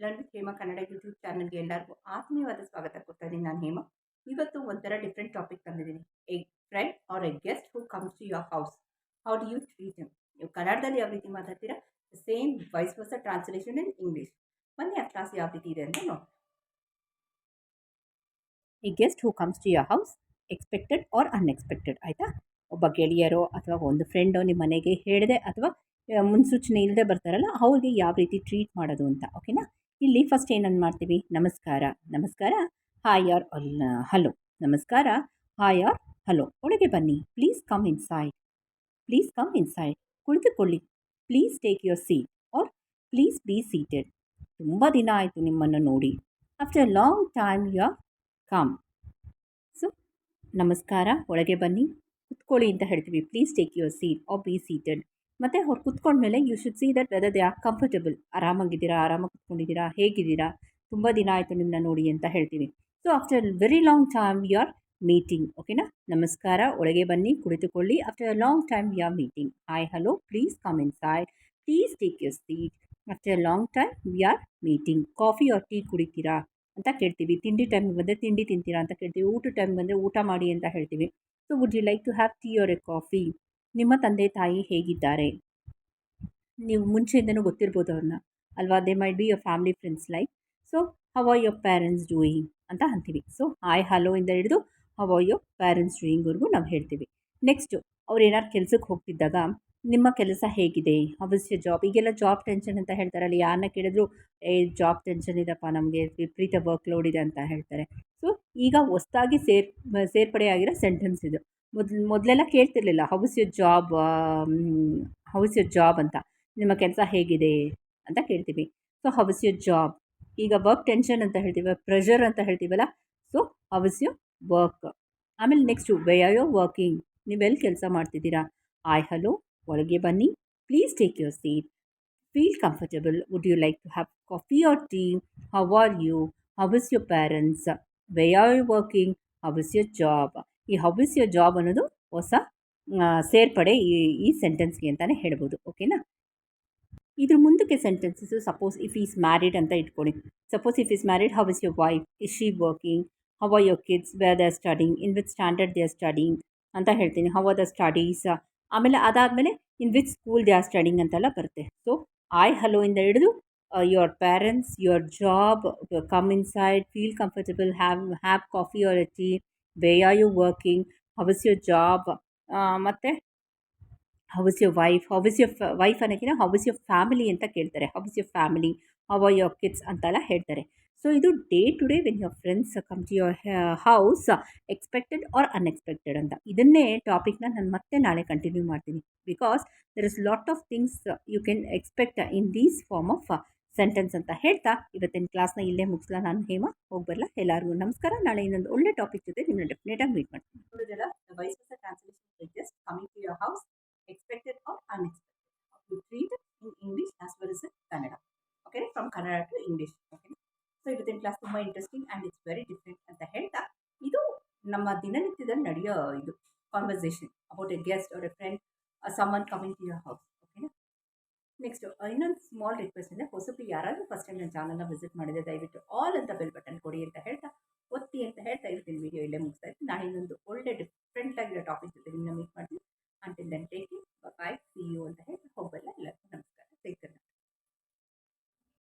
Learn with Hema Kannada YouTube ಚಾನಲ್ಗೆ ಎಲ್ಲರಿಗೂ ಆತ್ಮೀಯವಾದ ಸ್ವಾಗತ ಕೊಡ್ತಾ ಇದ್ದೀನಿ. ನಾನು ಹೇಮಾ. ಇವತ್ತು ಒಂಥರ ಡಿಫ್ರೆಂಟ್ ಟಾಪಿಕ್ ತಂದಿದ್ದೀನಿ. A friend or a guest who comes to your house, how do you treat him? ನೀವು ಕನ್ನಡದಲ್ಲಿ ಯಾವ ರೀತಿ ಮಾತಾಡ್ತೀರಾ, same vice versa translation in English. ಬನ್ನಿ ಆ ಕ್ಲಾಸ್ ಯಾವ ರೀತಿ ಇದೆ ಅಂತ ನೋಡಿ. A guest who comes to your house, expected or unexpected. ಆಯಿತಾ? ಒಬ್ಬ ಗೆಳೆಯರೋ ಅಥವಾ ಒಂದು ಫ್ರೆಂಡೋ ನಿಮ್ಮ ಮನೆಗೆ ಹೇಳಿದೆ ಅಥವಾ ಮುನ್ಸೂಚನೆ ಇಲ್ಲದೆ ಬರ್ತಾರಲ್ಲ, ಅವ್ರಿಗೆ ಯಾವ ರೀತಿ ಟ್ರೀಟ್ ಮಾಡೋದು ಅಂತ. ಓಕೆನಾ? ಇಲ್ಲಿ ಫಸ್ಟ್ ಏನನ್ನು ಮಾಡ್ತೀವಿ? ನಮಸ್ಕಾರ. ನಮಸ್ಕಾರ, ಹಾಯ್ ಆರ್ ಹಲೋ. ನಮಸ್ಕಾರ, ಹಾಯ್ ಆರ್ ಹಲೋ. ಒಳಗೆ ಬನ್ನಿ. Please come inside. Please come inside. ಕುಳಿತುಕೊಳ್ಳಿ. Please take your seat or please be seated. ತುಂಬ ದಿನ ಆಯಿತು ನಿಮ್ಮನ್ನು ನೋಡಿ. After long time you are come. So ನಮಸ್ಕಾರ, ಒಳಗೆ ಬನ್ನಿ, ಕುತ್ಕೊಳ್ಳಿ ಅಂತ ಹೇಳ್ತೀವಿ. Please take your seat or be seated. ಮತ್ತು ಅವ್ರು ಕುತ್ಕೊಂಡ್ಮೇಲೆ you should see that whether they are comfortable. ಆರಾಮಾಗಿದ್ದೀರಾ, ಆರಾಮಾಗಿ ಕುತ್ಕೊಂಡಿದ್ದೀರಾ, ಹೇಗಿದ್ದೀರಾ, ತುಂಬ ದಿನ ಆಯಿತು ನಿಮ್ಮನ್ನ ನೋಡಿ ಅಂತ ಹೇಳ್ತೀವಿ. So after very long time you are meeting. ಓಕೆನಾ? ನಮಸ್ಕಾರ, ಒಳಗೆ ಬನ್ನಿ, ಕುಳಿತುಕೊಳ್ಳಿ. After long time you are meeting. Hi hello, please come inside, please take your seat. After long time we are meeting. Coffee or tea ಕುಡಿತೀರಾ ಅಂತ ಕೇಳ್ತೀವಿ. ತಿಂಡಿ ಟೈಮಿಗೆ ಬಂದರೆ ತಿಂಡಿ ತಿಂತೀರಾ ಅಂತ ಕೇಳ್ತೀವಿ. ಊಟ ಟೈಮ್ ಬಂದರೆ ಊಟ ಮಾಡಿ ಅಂತ ಹೇಳ್ತೀವಿ. So would you like to have tea or a coffee? ನಿಮ್ಮ ತಂದೆ ತಾಯಿ ಹೇಗಿದ್ದಾರೆ? ನೀವು ಮುಂಚೆಯಿಂದನೂ ಗೊತ್ತಿರ್ಬೋದು ಅವ್ರನ್ನ ಅಲ್ವಾ? They might be your family friends like. So how are your parents doing ಅಂತ ಅಂತೀವಿ. ಸೊ ಹಾಯ್ ಹಲೋ ಇಂದ ಹಿಡಿದು ಹೌ ಆರ್ ಯೋರ್ ಪೇರೆಂಟ್ಸ್ ಡೂಯಿಂಗ್ವರೆಗೂ ನಾವು ಹೇಳ್ತೀವಿ. ನೆಕ್ಸ್ಟು ಅವ್ರು ಏನಾದ್ರು ಕೆಲಸಕ್ಕೆ ಹೋಗ್ತಿದ್ದಾಗ ನಿಮ್ಮ ಕೆಲಸ ಹೇಗಿದೆ, ಅವಶ್ಯ ಜಾಬ್. ಈಗೆಲ್ಲ ಜಾಬ್ ಟೆನ್ಷನ್ ಅಂತ ಹೇಳ್ತಾರಲ್ಲ, ಯಾರನ್ನ ಕೇಳಿದ್ರು ಜಾಬ್ ಟೆನ್ಷನ್ ಇದೆಪ್ಪ, ನಮಗೆ ವಿಪರೀತ ವರ್ಕ್ ಲೋಡ್ ಇದೆ ಅಂತ ಹೇಳ್ತಾರೆ. ಸೊ ಈಗ ಹೊಸ್ದಾಗಿ ಸೇರ್ಪಡೆಯಾಗಿರೋ ಸೆಂಟೆನ್ಸ್ ಇದು. ಮೊದಲೆಲ್ಲ ಕೇಳ್ತಿರ್ಲಿಲ್ಲ how's your job, how's your job ಅಂತ. ನಿಮ್ಮ ಕೆಲಸ ಹೇಗಿದೆ ಅಂತ ಕೇಳ್ತೀವಿ. So how's your job. ಈಗ ವರ್ಕ್ ಟೆನ್ಷನ್ ಅಂತ ಹೇಳ್ತೀವಿ, ಪ್ರೆಷರ್ ಅಂತ ಹೇಳ್ತೀವಲ್ಲ. So how's your work. ಆಮೇಲೆ next where are you working, ನೀವೆಲ್ಲಿ ಕೆಲಸ ಮಾಡ್ತಿದ್ದೀರಾ? ಹಾಯ್ ಹಲೋ, ಒಳಗೆ ಬನ್ನಿ, please take your seat, feel comfortable, would you like to have coffee or tea, how are you, how is your parents, where are you working, how is your job. ಈ how is your job ಅನ್ನೋದು ಹೊಸ ಸೇರ್ಪಡೆ ಈ ಸೆಂಟೆನ್ಸ್ಗೆ ಅಂತಲೇ ಹೇಳ್ಬೋದು. ಓಕೆನಾ? ಇದ್ರ ಮುಂದಕ್ಕೆ sentences, suppose if is married ಅಂತ ಇಟ್ಕೊಳ್ಳಿ. Suppose if is married, how is your wife, is she working, how are your kids, where they are studying, in which standard they are studying ಅಂತ ಹೇಳ್ತೀನಿ. How are the studies. ಆಮೇಲೆ ಅದಾದಮೇಲೆ in which school they are studying ಅಂತೆಲ್ಲ ಬರುತ್ತೆ. So hi hello ಇಂದ ಹಿಡಿದು your parents, your job, come inside, feel comfortable, have coffee R A tea, way are you working, how is your job, ಮತ್ತು how is your wife. How is your wife ಅನ್ನೋಕ್ಕಿಂತ how is your family ಅಂತ ಕೇಳ್ತಾರೆ. How is your family, how are your kids ಅಂತೆಲ್ಲ ಹೇಳ್ತಾರೆ. So ಇದು day to day when your friends come to your house, expected or unexpected ಅಂತ. ಇದನ್ನೇ ಟಾಪಿಕ್ನ ನಾನು ಮತ್ತೆ ನಾಳೆ ಕಂಟಿನ್ಯೂ ಮಾಡ್ತೀನಿ. Because there is lot of things you can expect in these form of sentence ಅಂತ ಹೇಳ್ತಾ ಇವತ್ತಿನ ಕ್ಲಾಸ್ನ ಇಲ್ಲೇ ಮುಗಿಸ್ಲಾ. ನಾನು ಹೇಮಾ, ಹೋಗಿ ಬರಲ್ಲ. ಎಲ್ಲರಿಗೂ ನಮಸ್ಕಾರ. ನಾಳೆ ಇನ್ನೊಂದು ಒಳ್ಳೆ ಟಾಪಿಕ್ ಜೊತೆ ನಿಮ್ಮನ್ನ ಡೆಫಿನೆಟಾಗಿ ಮೀಟ್ ಮಾಡ್ತೀನಿ. Vice versa translation just coming to your house, expected or unexpected. You treat it in English as well as in Kannada. Okay, from Kannada to English. Okay. So ಇವತ್ತಿನ ಕ್ಲಾಸ್ ತುಂಬ interesting and it's very different ಅಂತ ಹೇಳ್ತಾ, ಇದು ನಮ್ಮ ದಿನನಿತ್ಯದಲ್ಲಿ ನಡೆಯೋ ಇದು conversation about a guest or a friend, someone coming to your house. ಓಕೆನಾ? ನೆಕ್ಸ್ಟ್ ಇನ್ನೊಂದು ಸ್ಮಾಲ್ ರಿಕ್ವೆಸ್ಟ್ ಇದೆ. ಹೊಸಬರು ಯಾರಾದರೂ ಫಸ್ಟ್ ಟೈಮ್ ನನ್ನ ಚಾನಲ್ನ ವಿಸಿಟ್ ಮಾಡಿದೆ, ದಯವಿಟ್ಟು ಆಲ್ ಅಂತ ಬೆಲ್ ಬಟನ್ ಕೊಡಿ ಅಂತ ಹೇಳ್ತಾ, ಒತ್ತಿ ಅಂತ ಹೇಳ್ತಾ ಇವತ್ತಿನ ವಿಡಿಯೋ ಇಲ್ಲೇ ಮುಗಿಸ್ತಾ ಇತ್ತು. ನಾನು ಇನ್ನೊಂದು ಒಳ್ಳೆ ಡಿಫ್ರೆಂಟ್ ಆಗಿರೋ ಟಾಪಿಕ್ ಜೊತೆ ನಿಮ್ಮನ್ನ ಮೀಟ್ ಮಾಡ್ತೀನಿ. Until then, take